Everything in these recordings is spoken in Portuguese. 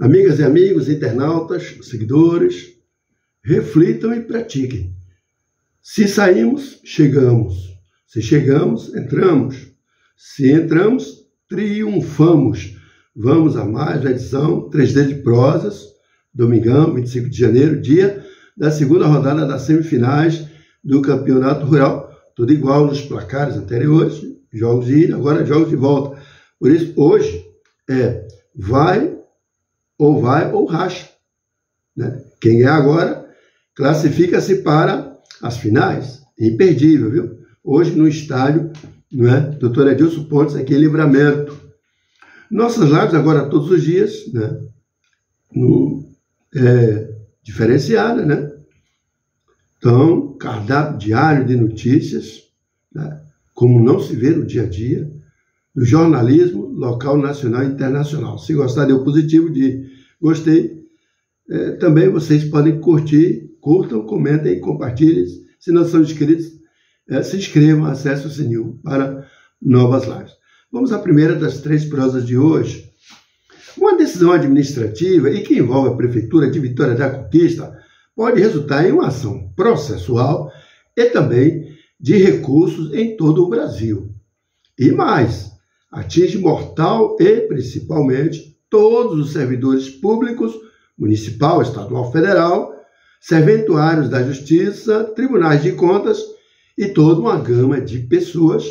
Amigas e amigos, internautas, seguidores, reflitam e pratiquem. Se saímos, chegamos. Se chegamos, entramos. Se entramos, triunfamos. Vamos a mais uma edição 3D de prosas, domingão, 25 de janeiro, dia da segunda rodada das semifinais do Campeonato Rural. Tudo igual nos placares anteriores, jogos de ida, agora jogos de volta. Por isso, hoje é vai ou racha, né? Quem ganhar agora classifica-se para as finais. Imperdível, viu? Hoje no estádio, não é? Dr. Edilson Pontes, aqui em Livramento. Nossas lives agora todos os dias, né? Diferenciada, né? Então, cardápio diário de notícias, né? Como não se vê no dia a dia, do jornalismo local, nacional e internacional. Se gostar, deu positivo, de gostei. Também vocês podem curtir, curtam, comentem, compartilhem. Se não são inscritos, se inscrevam, acessem o sininho para novas lives. Vamos à primeira das 3 prosas de hoje. Uma decisão administrativa e que envolve a Prefeitura de Vitória da Conquista pode resultar em uma ação processual e também de recursos em todo o Brasil. E mais, atinge mortal e principalmente todos os servidores públicos, municipal, estadual, federal, serventuários da Justiça, tribunais de contas e toda uma gama de pessoas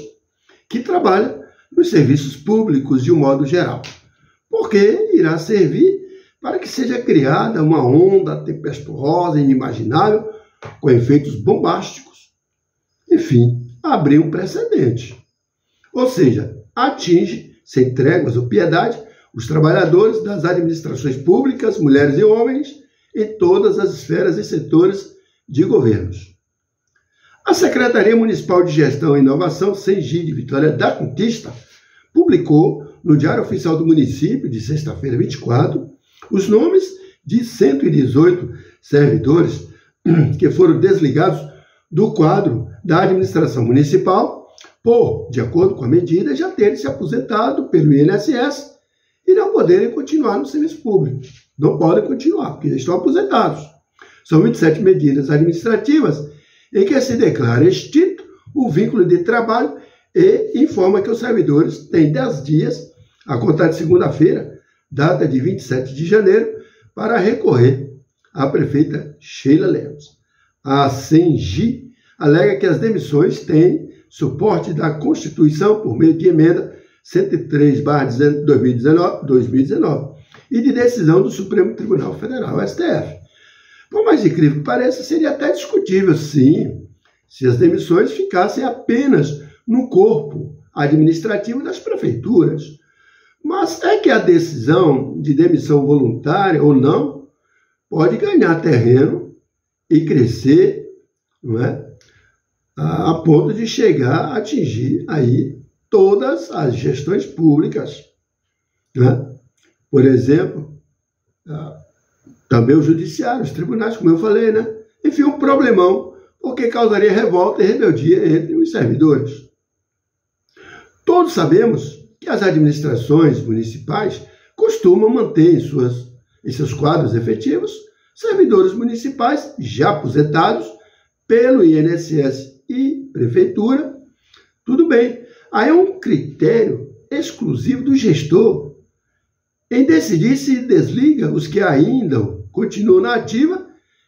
que trabalham nos serviços públicos de um modo geral, porque irá servir para que seja criada uma onda tempestuosa, inimaginável, com efeitos bombásticos. Enfim, abrir um precedente. Ou seja, atinge, sem tréguas ou piedade, os trabalhadores das administrações públicas, mulheres e homens, em todas as esferas e setores de governos. A Secretaria Municipal de Gestão e Inovação, SENGI, de Vitória da Conquista, publicou no Diário Oficial do Município, de sexta-feira, 24, os nomes de 118 servidores que foram desligados do quadro da administração municipal por, de acordo com a medida, já terem se aposentado pelo INSS e não poderem continuar no serviço público. Não podem continuar, porque já estão aposentados. São 27 medidas administrativas em que se declara extinto o vínculo de trabalho e informa que os servidores têm 10 dias, a contar de segunda-feira, data de 27 de janeiro, para recorrer à prefeita Sheila Lemos. A SENGI alega que as demissões têm suporte da Constituição por meio de emenda 103/2019 e de decisão do Supremo Tribunal Federal, STF. Por mais incrível que pareça, seria até discutível, sim, se as demissões ficassem apenas no corpo administrativo das prefeituras. Mas é que a decisão de demissão voluntária ou não pode ganhar terreno e crescer, não é? A ponto de chegar a atingir aí todas as gestões públicas, né? Por exemplo, também o judiciário, os tribunais, como eu falei, né? Enfim, um problemão, porque causaria revolta e rebeldia entre os servidores. Todos sabemos que as administrações municipais costumam manter em seus quadros efetivos servidores municipais já aposentados pelo INSS e prefeitura. Tudo bem, aí é um critério exclusivo do gestor em decidir se desliga os que ainda continuam na ativa,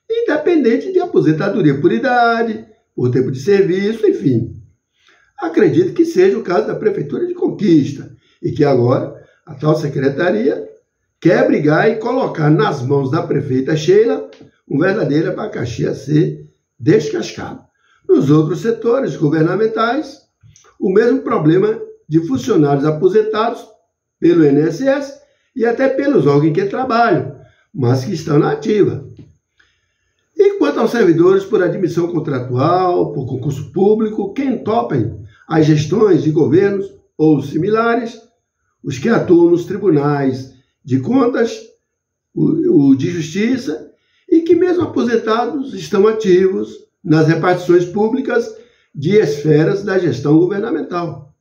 independente de aposentadoria por idade, por tempo de serviço, enfim. Acredito que seja o caso da Prefeitura de Conquista e que agora a tal secretaria quer brigar e colocar nas mãos da prefeita Sheila um verdadeiro abacaxi a ser descascado. Nos outros setores governamentais, o mesmo problema de funcionários aposentados pelo INSS e até pelos órgãos que trabalham, mas que estão na ativa. E quanto aos servidores por admissão contratual, por concurso público, quem topem as gestões de governos ou similares, os que atuam nos tribunais de contas, o de justiça, e que mesmo aposentados estão ativos nas repartições públicas de esferas da gestão governamental.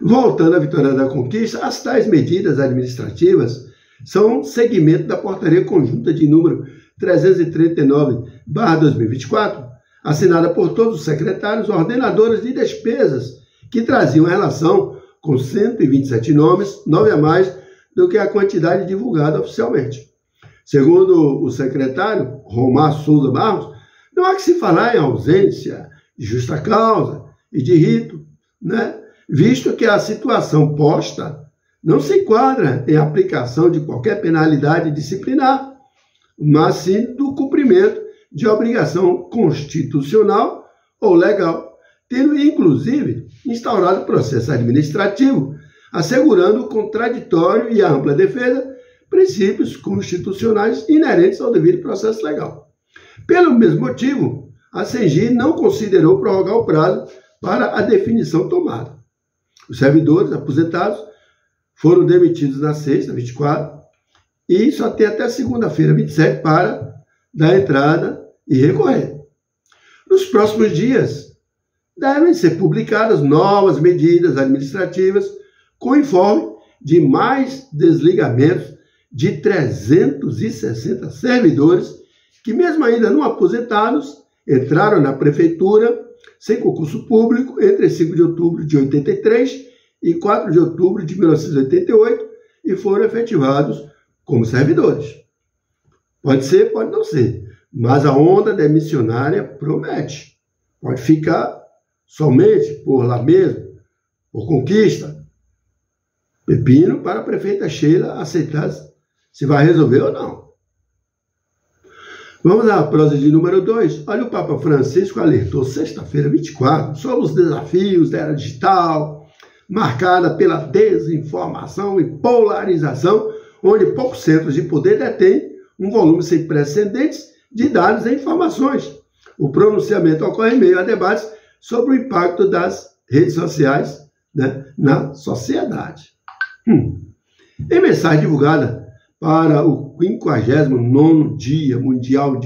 Voltando à Vitória da Conquista, as tais medidas administrativas são segmento da portaria conjunta de número 339/2024, assinada por todos os secretários ordenadores de despesas, que traziam relação com 127 nomes, 9 a mais do que a quantidade divulgada oficialmente. Segundo o secretário Romar Souza Barros, não há que se falar em ausência de justa causa e de rito, visto que a situação posta não se enquadra em aplicação de qualquer penalidade disciplinar, mas sim do cumprimento de obrigação constitucional ou legal, tendo inclusive instaurado processo administrativo, assegurando o contraditório e a ampla defesa, princípios constitucionais inerentes ao devido processo legal. Pelo mesmo motivo, a CENGI não considerou prorrogar o prazo para a definição tomada. Os servidores aposentados foram demitidos na sexta, 24, e só tem até segunda-feira, 27, para dar entrada e recorrer. Nos próximos dias, devem ser publicadas novas medidas administrativas com informe de mais desligamentos de 360 servidores que, mesmo ainda não aposentados, entraram na prefeitura sem concurso público entre 5 de outubro de 83 e 4 de outubro de 1988 e foram efetivados como servidores. Pode ser, pode não ser, mas a onda demissionária promete. Pode ficar somente por lá mesmo, por conquista. Pepino para a prefeita Sheila aceitar se vai resolver ou não. Vamos à prosa de número 2. Olha, o Papa Francisco alertou sexta-feira, 24, sobre os desafios da era digital, marcada pela desinformação e polarização, onde poucos centros de poder detêm um volume sem precedentes de dados e informações. O pronunciamento ocorre em meio a debates sobre o impacto das redes sociais na sociedade. Em mensagem divulgada para o 59º Dia Mundial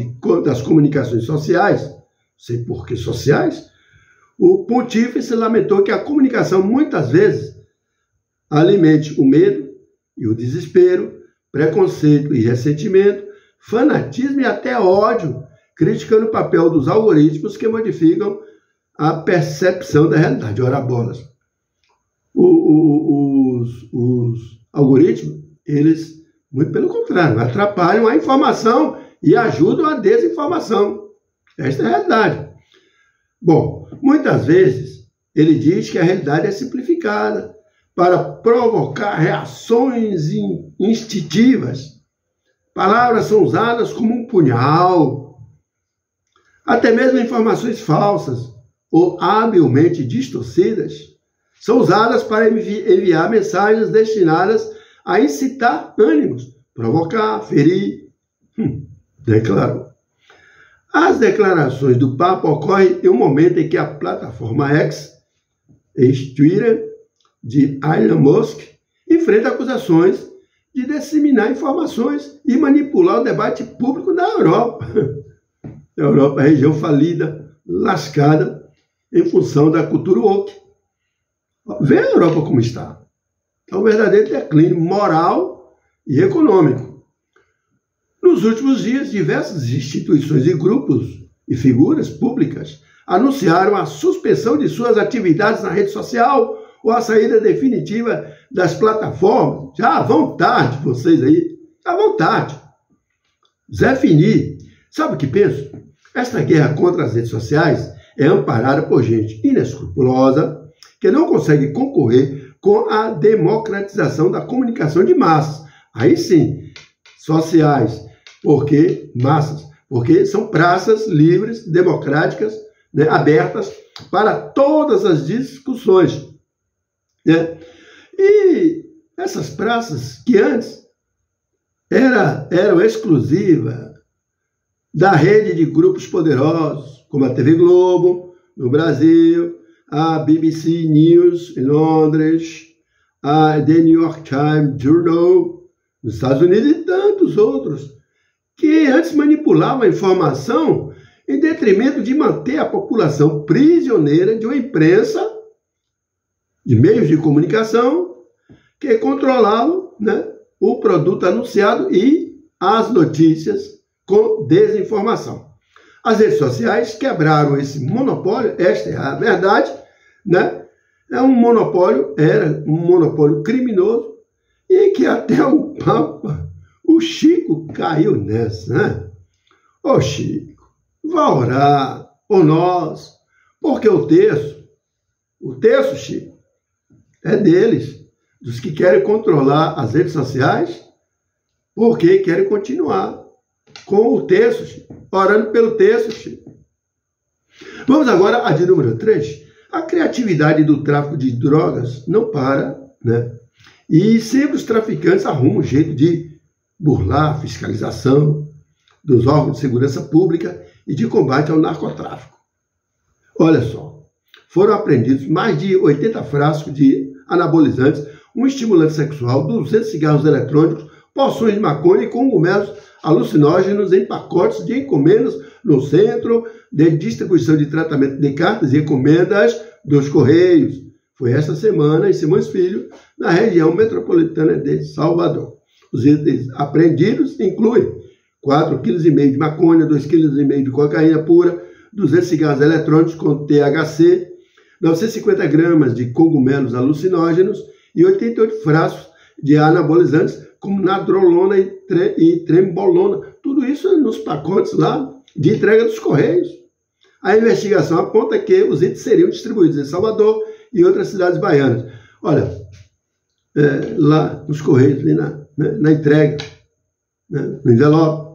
das Comunicações Sociais, não sei por que sociais, o pontífice lamentou que a comunicação muitas vezes alimente o medo e o desespero, preconceito e ressentimento, fanatismo e até ódio, criticando o papel dos algoritmos que modificam a percepção da realidade. Ora bolas. Os algoritmos, eles, muito pelo contrário, atrapalham a informação e ajudam a desinformação. Esta é a realidade. Bom, muitas vezes ele diz que a realidade é simplificada para provocar reações instintivas. Palavras são usadas como um punhal. Até mesmo informações falsas ou habilmente distorcidas são usadas para enviar mensagens destinadas a incitar ânimos, provocar, ferir. Declarou. As declarações do Papa ocorrem em um momento em que a plataforma X, ex-Twitter, de Elon Musk, enfrenta acusações de disseminar informações e manipular o debate público na Europa. A Europa é a região falida, lascada, em função da cultura woke. Vê a Europa como está. É um verdadeiro declínio moral e econômico. Nos últimos dias, diversas instituições e grupos e figuras públicas anunciaram a suspensão de suas atividades na rede social ou a saída definitiva das plataformas. Já à vontade, vocês aí, à vontade. Zé Fini, sabe o que penso? Esta guerra contra as redes sociais é amparada por gente inescrupulosa que não consegue concorrer com a democratização da comunicação de massas. Aí sim, sociais, porque massas, porque são praças livres, democráticas, abertas para todas as discussões. E essas praças que antes eram exclusivas da rede de grupos poderosos, como a TV Globo, no Brasil, a BBC News, em Londres, a The New York Times Journal, nos Estados Unidos, e tantos outros, que antes manipulavam a informação em detrimento de manter a população prisioneira de uma imprensa, de meios de comunicação, que controlavam o produto anunciado e as notícias com desinformação. As redes sociais quebraram esse monopólio, esta é a verdade, né? Era um monopólio criminoso e que até o Papa, o Chico, caiu nessa, né? Ô Chico, vá orar por nós, porque o texto, Chico, é deles, dos que querem controlar as redes sociais, porque querem continuar com o texto, Chico, orando pelo texto, Chico. Vamos agora a de número 3. A criatividade do tráfico de drogas não para, né? E sempre os traficantes arrumam um jeito de burlar a fiscalização dos órgãos de segurança pública e de combate ao narcotráfico. Olha só, foram apreendidos mais de 80 frascos de anabolizantes, um estimulante sexual, 200 cigarros eletrônicos, porções de maconha e cogumelos alucinógenos em pacotes de encomendas no Centro de Distribuição de Tratamento de Cartas e Encomendas dos Correios. Foi esta semana em Simões Filho, na região metropolitana de Salvador. Os itens apreendidos incluem 4,5 kg de maconha, 2,5 kg de cocaína pura, 200 cigarros eletrônicos com THC, 950 gramas de cogumelos alucinógenos e 88 frascos de anabolizantes como nadrolona e trembolona. Tudo isso nos pacotes lá de entrega dos Correios. A investigação aponta que os itens seriam distribuídos em Salvador e outras cidades baianas. Olha, lá nos Correios, ali na entrega, né, no envelope.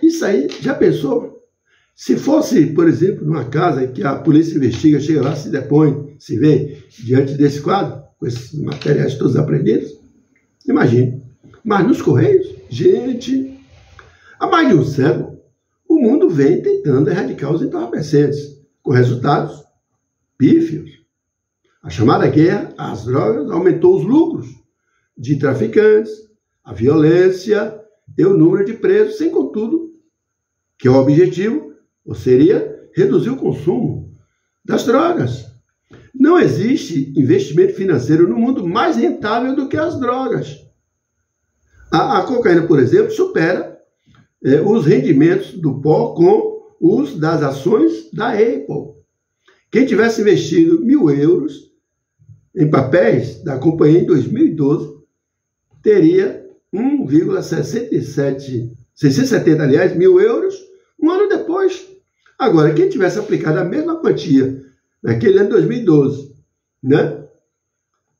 Isso aí, já pensou? Se fosse, por exemplo, numa casa em que a polícia investiga, chega lá, se depõe, se vê diante desse quadro, com esses materiais todos apreendidos, imagine. Mas nos Correios, gente, há mais de um século, o mundo vem tentando erradicar os entorpecentes, com resultados pífios. A chamada guerra às drogas aumentou os lucros de traficantes, a violência e o número de presos, sem contudo, que o objetivo seria reduzir o consumo das drogas. Não existe investimento financeiro no mundo mais rentável do que as drogas. A cocaína, por exemplo, supera os rendimentos do pó com os das ações da Apple. Quem tivesse investido 1.000 euros em papéis da companhia em 2012 teria 670 mil euros um ano depois. Agora, quem tivesse aplicado a mesma quantia naquele ano de 2012, né,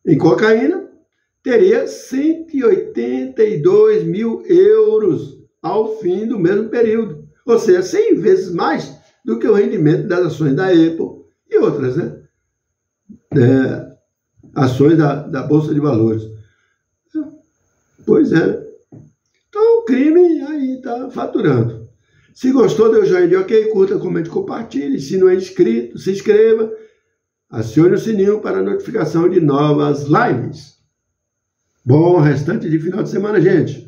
em cocaína, teria 182 mil euros ao fim do mesmo período. Ou seja, 100 vezes mais do que o rendimento das ações da Apple e outras, né? Ações da Bolsa de Valores. Pois é. Então o crime aí está faturando. Se gostou, dê o joinha de ok, curta, comente, compartilhe. Se não é inscrito, se inscreva. Acione o sininho para a notificação de novas lives. Bom restante de final de semana, gente.